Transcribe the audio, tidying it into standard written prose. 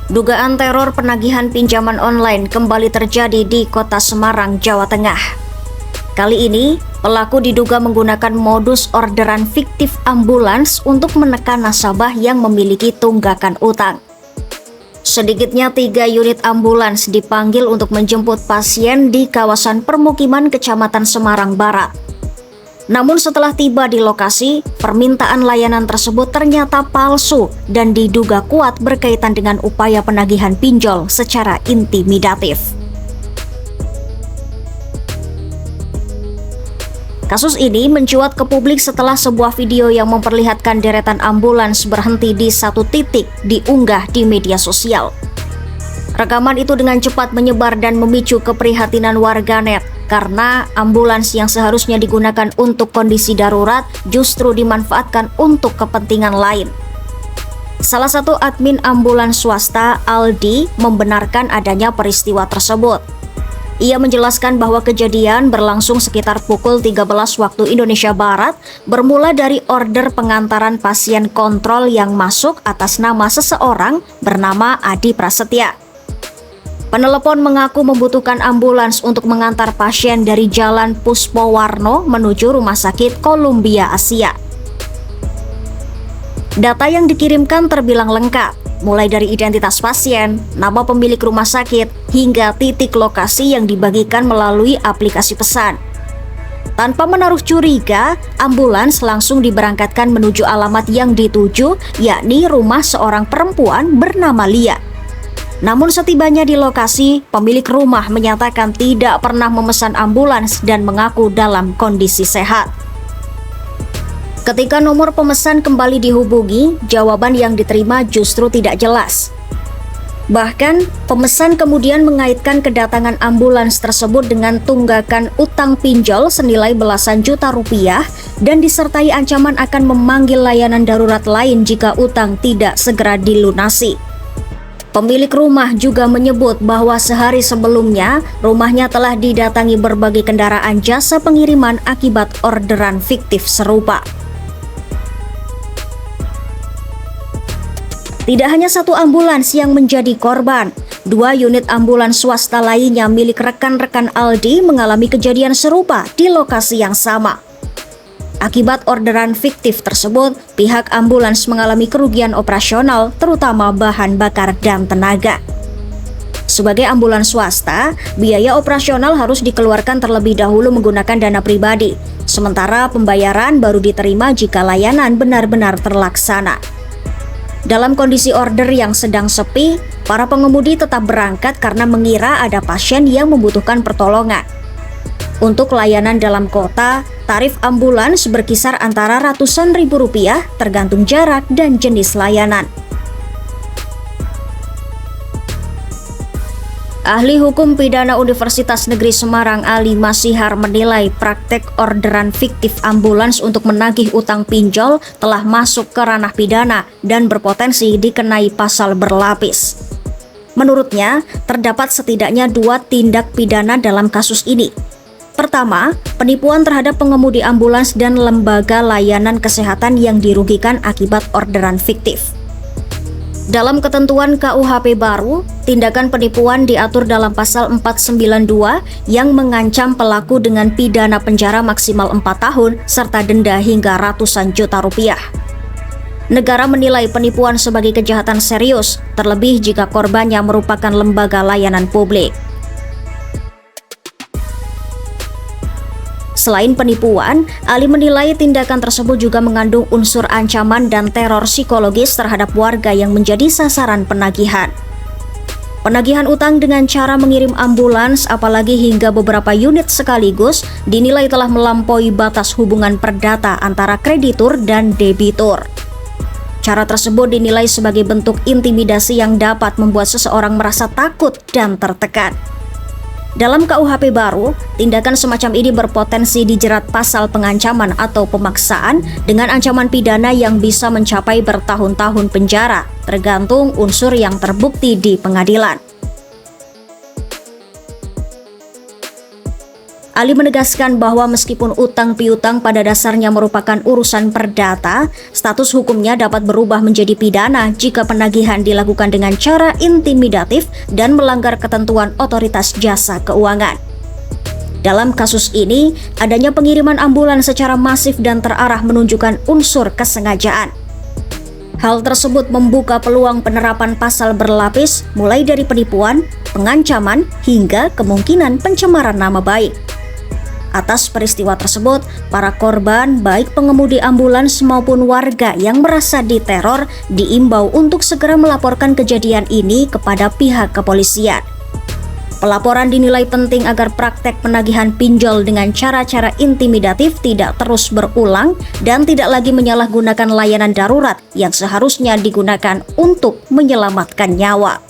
Dugaan teror penagihan pinjaman online kembali terjadi di Kota Semarang, Jawa Tengah. Kali ini, pelaku diduga menggunakan modus orderan fiktif ambulans untuk menekan nasabah yang memiliki tunggakan utang. Sedikitnya 3 unit ambulans dipanggil untuk menjemput pasien di kawasan permukiman Kecamatan Semarang Barat. Namun setelah tiba di lokasi, permintaan layanan tersebut ternyata palsu dan diduga kuat berkaitan dengan upaya penagihan pinjol secara intimidatif. Kasus ini mencuat ke publik setelah sebuah video yang memperlihatkan deretan ambulans berhenti di satu titik diunggah di media sosial. Rekaman itu dengan cepat menyebar dan memicu keprihatinan warganet karena ambulans yang seharusnya digunakan untuk kondisi darurat justru dimanfaatkan untuk kepentingan lain. Salah satu admin ambulans swasta, Aldi, membenarkan adanya peristiwa tersebut. Ia menjelaskan bahwa kejadian berlangsung sekitar pukul 13 waktu Indonesia Barat, bermula dari order pengantaran pasien kontrol yang masuk atas nama seseorang bernama Adi Prasetya. Penelepon mengaku membutuhkan ambulans untuk mengantar pasien dari Jalan Puspowarno menuju Rumah Sakit Columbia Asia. Data yang dikirimkan terbilang lengkap, mulai dari identitas pasien, nama pemilik rumah sakit, hingga titik lokasi yang dibagikan melalui aplikasi pesan. Tanpa menaruh curiga, ambulans langsung diberangkatkan menuju alamat yang dituju, yakni rumah seorang perempuan bernama Lia. Namun setibanya di lokasi, pemilik rumah menyatakan tidak pernah memesan ambulans dan mengaku dalam kondisi sehat. Ketika nomor pemesan kembali dihubungi, jawaban yang diterima justru tidak jelas. Bahkan, pemesan kemudian mengaitkan kedatangan ambulans tersebut dengan tunggakan utang pinjol senilai belasan juta rupiah dan disertai ancaman akan memanggil layanan darurat lain jika utang tidak segera dilunasi. Pemilik rumah juga menyebut bahwa sehari sebelumnya rumahnya telah didatangi berbagai kendaraan jasa pengiriman akibat orderan fiktif serupa. Tidak hanya satu ambulans yang menjadi korban, 2 unit ambulans swasta lainnya milik rekan-rekan Aldi mengalami kejadian serupa di lokasi yang sama. Akibat orderan fiktif tersebut, pihak ambulans mengalami kerugian operasional, terutama bahan bakar dan tenaga. Sebagai ambulans swasta, biaya operasional harus dikeluarkan terlebih dahulu menggunakan dana pribadi, sementara pembayaran baru diterima jika layanan benar-benar terlaksana. Dalam kondisi order yang sedang sepi, para pengemudi tetap berangkat karena mengira ada pasien yang membutuhkan pertolongan. Untuk layanan dalam kota, tarif ambulans berkisar antara ratusan ribu rupiah tergantung jarak dan jenis layanan. Ahli Hukum Pidana Universitas Negeri Semarang Ali Masihar menilai praktek orderan fiktif ambulans untuk menagih utang pinjol telah masuk ke ranah pidana dan berpotensi dikenai pasal berlapis. Menurutnya, terdapat setidaknya 2 tindak pidana dalam kasus ini. Pertama, penipuan terhadap pengemudi ambulans dan lembaga layanan kesehatan yang dirugikan akibat orderan fiktif. Dalam ketentuan KUHP baru, tindakan penipuan diatur dalam pasal 492 yang mengancam pelaku dengan pidana penjara maksimal 4 tahun serta denda hingga ratusan juta rupiah. Negara menilai penipuan sebagai kejahatan serius, terlebih jika korbannya merupakan lembaga layanan publik. Selain penipuan, Ali menilai tindakan tersebut juga mengandung unsur ancaman dan teror psikologis terhadap warga yang menjadi sasaran penagihan. Penagihan utang dengan cara mengirim ambulans, apalagi hingga beberapa unit sekaligus, dinilai telah melampaui batas hubungan perdata antara kreditur dan debitur. Cara tersebut dinilai sebagai bentuk intimidasi yang dapat membuat seseorang merasa takut dan tertekan. Dalam KUHP baru, tindakan semacam ini berpotensi dijerat pasal pengancaman atau pemaksaan dengan ancaman pidana yang bisa mencapai bertahun-tahun penjara, tergantung unsur yang terbukti di pengadilan. Ali menegaskan bahwa meskipun utang piutang pada dasarnya merupakan urusan perdata, status hukumnya dapat berubah menjadi pidana jika penagihan dilakukan dengan cara intimidatif dan melanggar ketentuan otoritas jasa keuangan. Dalam kasus ini, adanya pengiriman ambulans secara masif dan terarah menunjukkan unsur kesengajaan. Hal tersebut membuka peluang penerapan pasal berlapis mulai dari penipuan, pengancaman, hingga kemungkinan pencemaran nama baik. Atas peristiwa tersebut, para korban, baik pengemudi ambulans maupun warga yang merasa diteror, diimbau untuk segera melaporkan kejadian ini kepada pihak kepolisian. Pelaporan dinilai penting agar praktek penagihan pinjol dengan cara-cara intimidatif tidak terus berulang dan tidak lagi menyalahgunakan layanan darurat yang seharusnya digunakan untuk menyelamatkan nyawa.